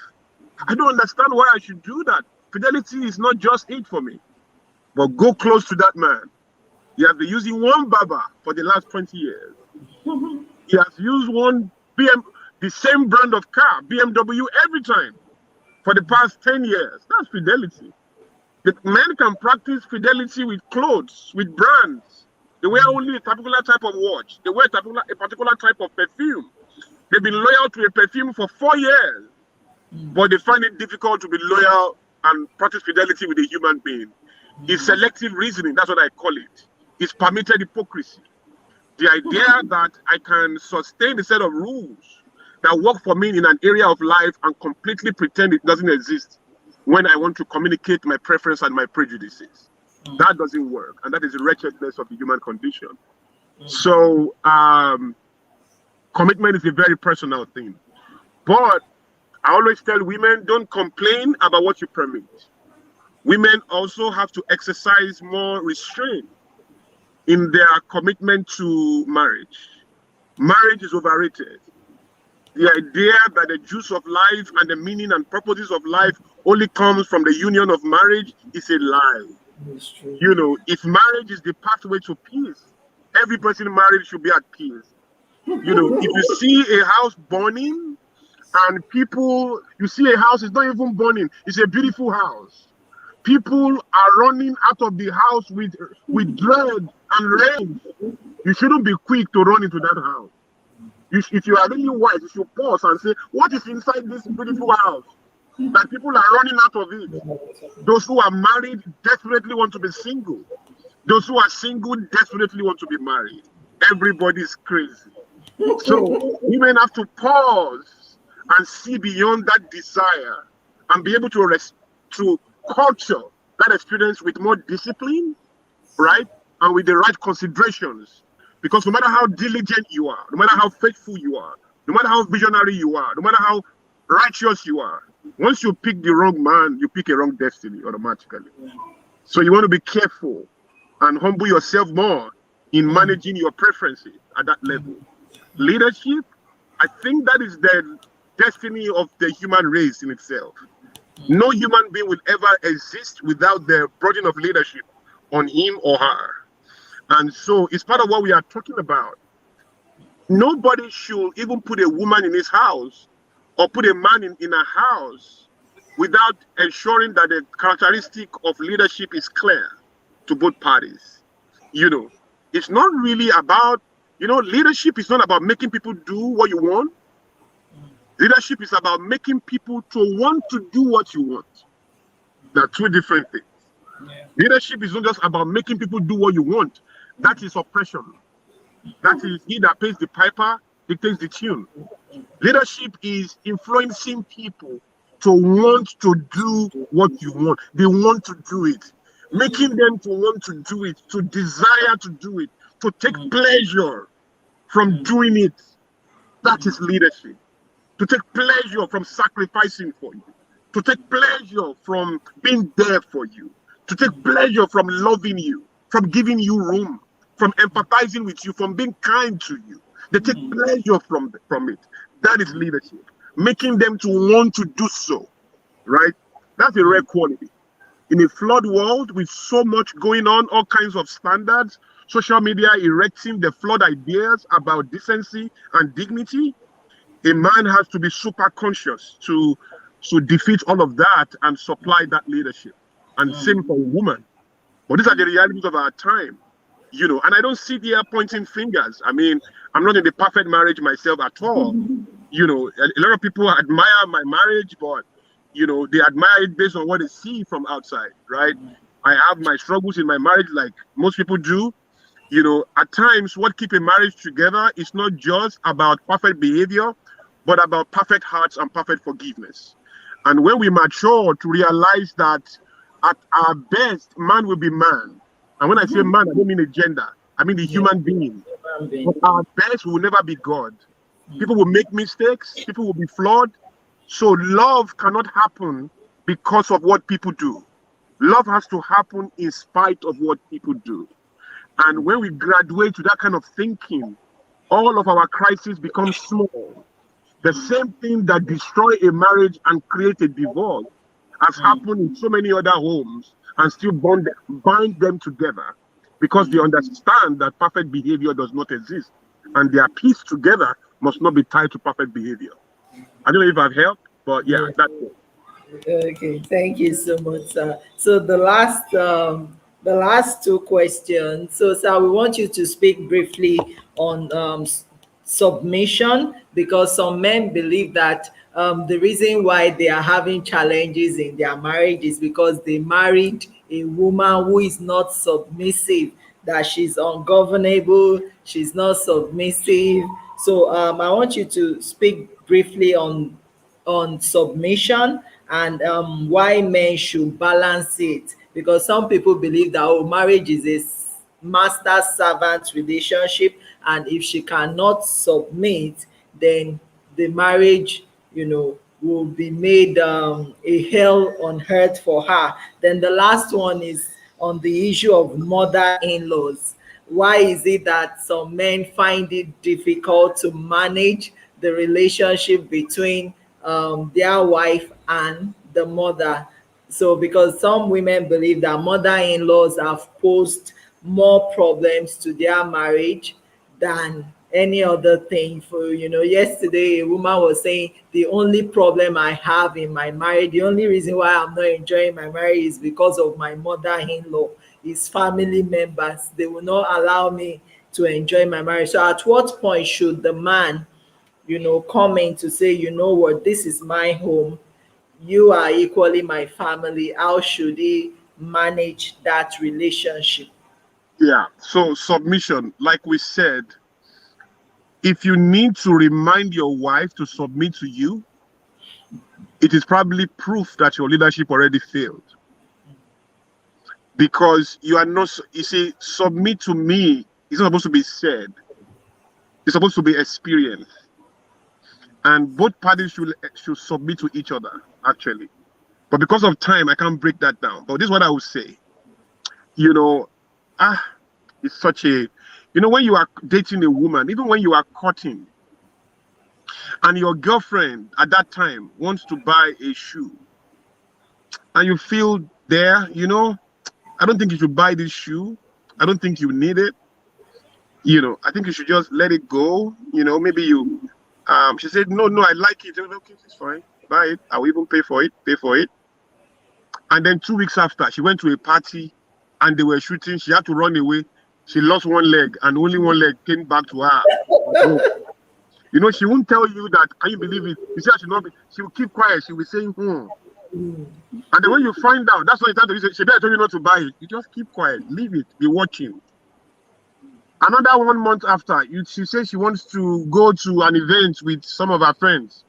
I don't understand why I should do that. Fidelity is not just it for me. But go close to that man. He has been using one Baba for the last 20 years. He has used the same brand of car, BMW, every time for the past 10 years. That's fidelity. The men can practice fidelity with clothes, with brands. They wear only a particular type of watch. They wear a particular type of perfume. They've been loyal to a perfume for 4 years, but they find it difficult to be loyal and practice fidelity with a human being. It's selective reasoning. That's what I call it. It's permitted hypocrisy. The idea that I can sustain a set of rules that work for me in an area of life and completely pretend it doesn't exist when I want to communicate my preference and my prejudices. That doesn't work. And that is the wretchedness of the human condition. So commitment is a very personal thing. But I always tell women, don't complain about what you permit. Women also have to exercise more restraint in their commitment to marriage. Marriage is overrated. The idea that the juice of life and the meaning and purposes of life only comes from the union of marriage is a lie. If marriage is the pathway to peace, every person married should be at peace. If you see a house burning And people, you see a house, it's not even burning. It's a beautiful house. People are running out of the house with dread and rage. You shouldn't be quick to run into that house. If you are really wise, you should pause and say, what is inside this beautiful house that people are running out of it? Those who are married desperately want to be single. Those who are single desperately want to be married. Everybody is crazy. So women have to pause and see beyond that desire and be able to culture that experience with more discipline, right? And with the right considerations. Because no matter how diligent you are, no matter how faithful you are, no matter how visionary you are, no matter how righteous you are, once you pick the wrong man, you pick a wrong destiny automatically. So you want to be careful and humble yourself more in managing your preferences at that level. Leadership, I think that is the destiny of the human race in itself. No human being will ever exist without the burden of leadership on him or her. And so it's part of what we are talking about. Nobody should even put a woman in his house or put a man in a house without ensuring that the characteristic of leadership is clear to both parties. It's not really about, leadership is not about making people do what you want. Leadership is about making people to want to do what you want. They're two different things. Yeah. Leadership is not just about making people do what you want. That is oppression. That is he that pays the piper dictates the tune. Leadership is influencing people to want to do what you want. They want to do it. Making them to want to do it, to desire to do it, to take pleasure from doing it. That is leadership. To take pleasure from sacrificing for you. To take pleasure from being there for you. To take pleasure from loving you, from giving you room, from empathizing with you, from being kind to you. They take pleasure from it. That is leadership. Making them to want to do so, right? That's a rare quality. In a flawed world with so much going on, all kinds of standards, social media erecting the flawed ideas about decency and dignity, a man has to be super conscious to defeat all of that and supply that leadership. And same for a woman. But these are the realities of our time, and I don't sit here pointing fingers. I mean, I'm not in the perfect marriage myself at all. A lot of people admire my marriage, but, they admire it based on what they see from outside, right? I have my struggles in my marriage like most people do. At times, what keeps a marriage together is not just about perfect behavior, but about perfect hearts and perfect forgiveness. And when we mature to realize that at our best, man will be man. And when I say man, I don't mean a gender. I mean the human being. But our best will never be God. People will make mistakes. People will be flawed. So love cannot happen because of what people do. Love has to happen in spite of what people do. And when we graduate to that kind of thinking, all of our crises become small. The same thing that destroy a marriage and create a divorce has happened in so many other homes and still bind them together because they understand that perfect behavior does not exist and their peace together must not be tied to perfect behavior. I don't know if I've helped, but yeah, that's it. Okay, thank you so much, sir. So the last two questions. So, sir, we want you to speak briefly on submission, because some men believe that the reason why they are having challenges in their marriage is because they married a woman who is not submissive, that she's ungovernable, she's not submissive. So I want you to speak briefly on submission and why men should balance it, because some people believe that marriage is a master servant relationship, and if she cannot submit, then the marriage will be made a hell on earth for her. Then the last one is on the issue of mother-in-laws. Why is it that some men find it difficult to manage the relationship between their wife and the mother? So, because some women believe that mother-in-laws have posed more problems to their marriage than any other thing. For yesterday a woman was saying the only problem I have in my marriage, the only reason why I'm not enjoying my marriage is because of my mother-in-law, his family members. They will not allow me to enjoy my marriage. So at what point should the man come in to say, what, this is my home, you are equally my family? How should he manage that relationship? Yeah. So submission, like we said, if you need to remind your wife to submit to you, it is probably proof that your leadership already failed. Because you are not, you see, submit to me is not supposed to be said, it's supposed to be experienced. And both parties should submit to each other, actually. But because of time, I can't break that down. But this is what I would say. You know, ah, it's such a, when you are dating a woman, even when you are courting, and your girlfriend at that time wants to buy a shoe, and you feel there, I don't think you should buy this shoe. I don't think you need it. I think you should just let it go. Maybe she said, no, I like it. Okay, it's fine. Buy it. I will even pay for it. Pay for it. And then 2 weeks after, she went to a party and they were shooting. She had to run away. She lost one leg and only one leg came back to her. She won't tell you that. Can you believe it? You see, she will keep quiet. She will say, And then when you find out, that's why it's time to say, she better tell you not to buy it. You just keep quiet. Leave it. Be watching. Another 1 month after, she says she wants to go to an event with some of her friends.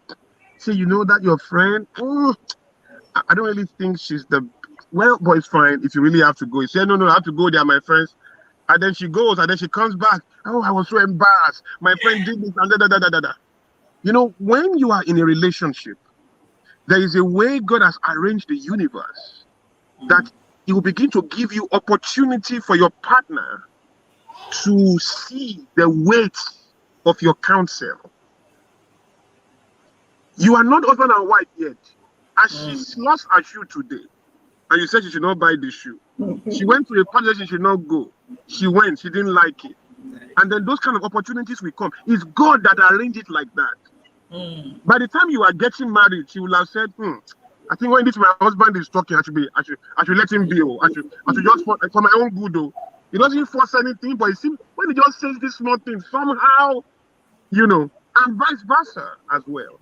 Say, that your friend? I don't really think she's the... Well, but it's fine if you really have to go. You say, no, I have to go. They are my friends. And then she goes, and then she comes back. Oh, I was so embarrassed. My friend did this, and when you are in a relationship, there is a way God has arranged the universe that He will begin to give you opportunity for your partner to see the weight of your counsel. You are not husband and wife yet. As she lost her shoe today, and you said she should not buy the shoe. She went to a party that she should not go. She went, she didn't like it. And then those kind of opportunities will come. It's God that arranged it like that. By the time you are getting married, she will have said, I think when my husband is talking, I should let him be. I should just for my own good though. He doesn't force anything, but it seems when he just says this small thing, somehow, and vice versa as well.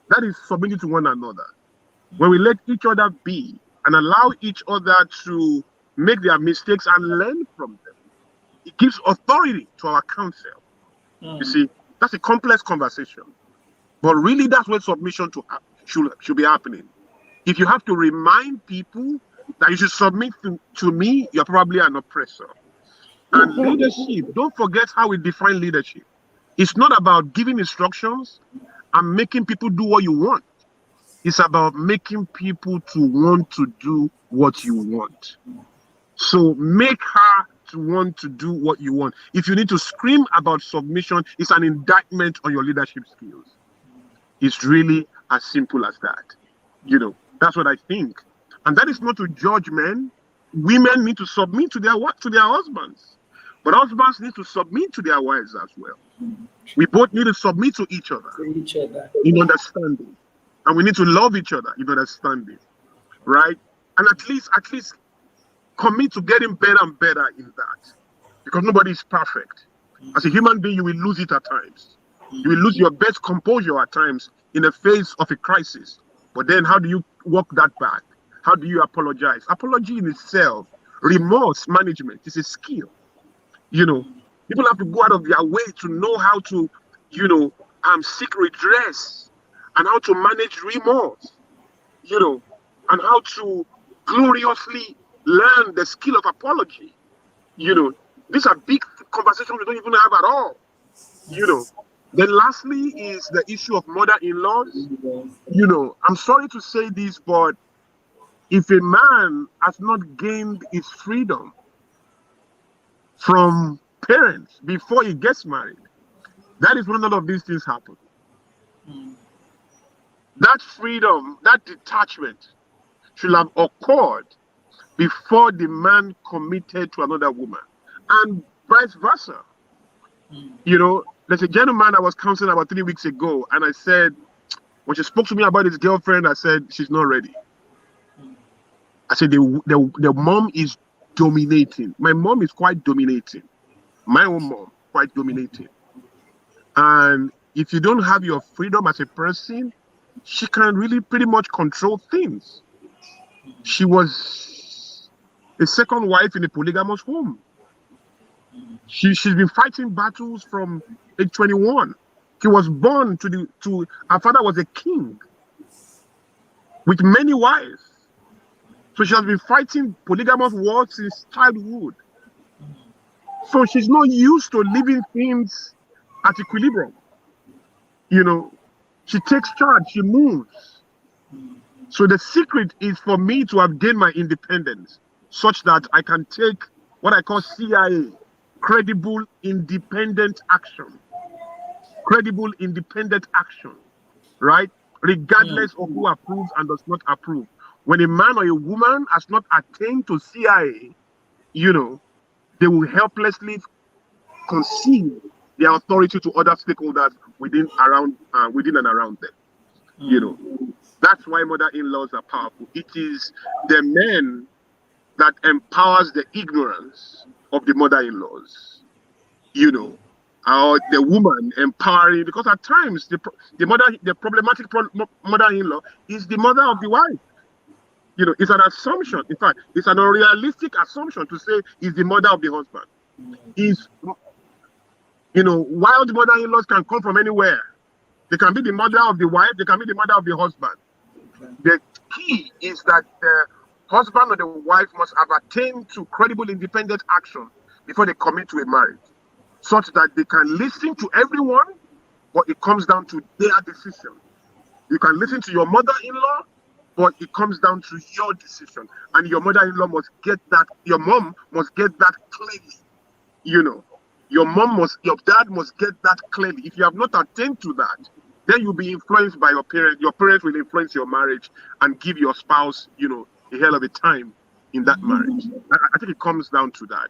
That is submitting to one another. When we let each other be and allow each other to make their mistakes and learn from them, it gives authority to our counsel. You see, that's a complex conversation. But really, that's where submission should be happening. If you have to remind people that you should submit to me, you're probably an oppressor. And leadership, don't forget how we define leadership. It's not about giving instructions and making people do what you want. It's about making people to want to do what you want. So make her to want to do what you want. If you need to scream about submission, it's an indictment on your leadership skills. It's really as simple as that. That's what I think. And that is not to judge men. Women need to submit to their husbands. But husbands need to submit to their wives as well. We both need to submit to each other in understanding. And we need to love each other in understanding. Right? And at least commit to getting better and better in that. Because nobody is perfect. As a human being, you will lose it at times. You will lose your best composure at times in the face of a crisis. But then how do you walk that back? How do you apologize? Apology in itself, remorse management is a skill. People have to go out of their way to know how to, seek redress and how to manage remorse, and how to gloriously learn the skill of apology. These are big conversations we don't even have at all. Then lastly is the issue of mother-in-laws. I'm sorry to say this, but if a man has not gained his freedom from parents before he gets married, that is when none of these things happen. That freedom, that detachment should have occurred before the man committed to another woman, and vice versa. there's a gentleman I was counseling about 3 weeks ago, and I said, when she spoke to me about his girlfriend, I said, she's not ready. I said, the mom is dominating. My mom is quite dominating. My own mom, quite dominating. And if you don't have your freedom as a person, she can really pretty much control things. She was a second wife in a polygamous home. She's been fighting battles from age 21. She was born to her father was a king with many wives. So she has been fighting polygamous wars since childhood. So she's not used to living things at equilibrium. You know, she takes charge, she moves. So the secret is for me to have gained my independence such that I can take what I call CIA, credible independent action. Credible independent action, right? Regardless of who approves and does not approve. When a man or a woman has not attained to CIA, you know, they will helplessly concede their authority to other stakeholders within and around them. You know, that's why mother-in-laws are powerful. It is the men that empowers the ignorance of the mother-in-laws. You know, or the woman empowering, because at times the problematic mother-in-law is the mother of the wife. You know, it's an assumption. In fact, it's an unrealistic assumption to say is the mother of the husband. You know, while the mother-in-laws can come from anywhere, they can be the mother of the wife, they can be the mother of the husband. The key is that the husband or the wife must have attained to credible independent action before they commit to a marriage, such that they can listen to everyone, but it comes down to their decision. You can listen to your mother-in-law, but it comes down to your decision. And your mother-in-law must get that, your mom must get that clearly. You know, your dad must get that clearly. If you have not attained to that, then you'll be influenced by your parents. Your parents will influence your marriage and give your spouse, you know, a hell of a time in that marriage. I think it comes down to that.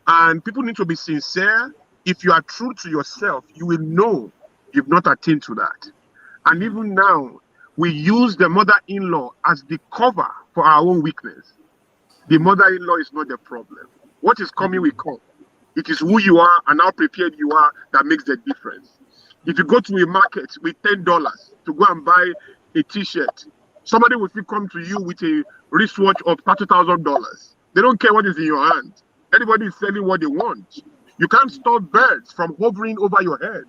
And people need to be sincere. If you are true to yourself, you will know you've not attained to that. And even now, we use the mother-in-law as the cover for our own weakness. The mother-in-law is not the problem. What is coming will come. It is who you are and how prepared you are that makes the difference. If you go to a market with $10 to go and buy a t-shirt, somebody will still come to you with a wristwatch of $30,000. They don't care what is in your hand. Everybody is selling what they want. You can't stop birds from hovering over your head.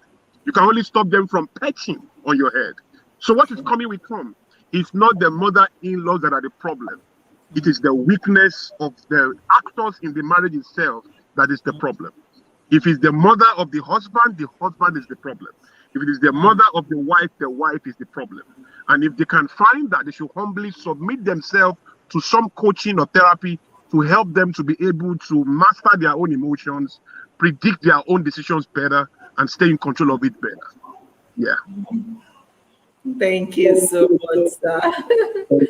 You can only stop them from perching on your head. So what is coming will come. It's not the mother-in-laws that are the problem. It is the weakness of the actors in the marriage itself that is the problem. If it's the mother of the husband is the problem. If it is the mother of the wife is the problem. And if they can find that, they should humbly submit themselves to some coaching or therapy to help them to be able to master their own emotions, predict their own decisions better, and stay in control of it better. Yeah. Thank you so much, sir.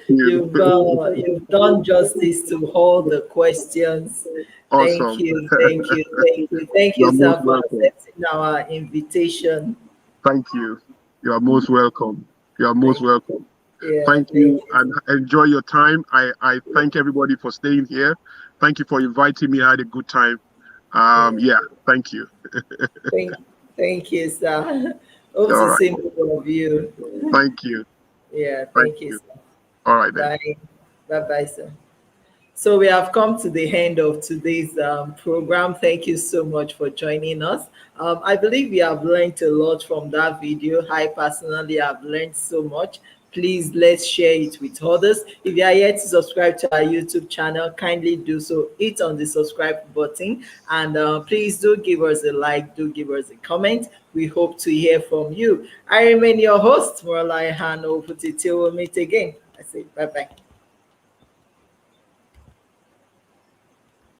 You've done justice to all the questions. Awesome. Thank you, sir, for accepting our invitation. Thank you. You are most welcome. You are most welcome. Yeah, thank you and enjoy your time. I thank everybody for staying here. Thank you for inviting me. I had a good time. Yeah, thank you. thank you, sir. Hope to see more of you. Thank you. Yeah, thank you, sir. All right, then. Bye, sir. So we have come to the end of today's program. Thank you so much for joining us. I believe we have learned a lot from that video. I personally have learned so much. Please let's share it with others. If you are yet to subscribe to our YouTube channel, kindly do so. Hit on the subscribe button and please do give us a like, do give us a comment. We hope to hear from you. I remain your host, Mr Olakunle Soriyan. Till we meet again. I say bye-bye.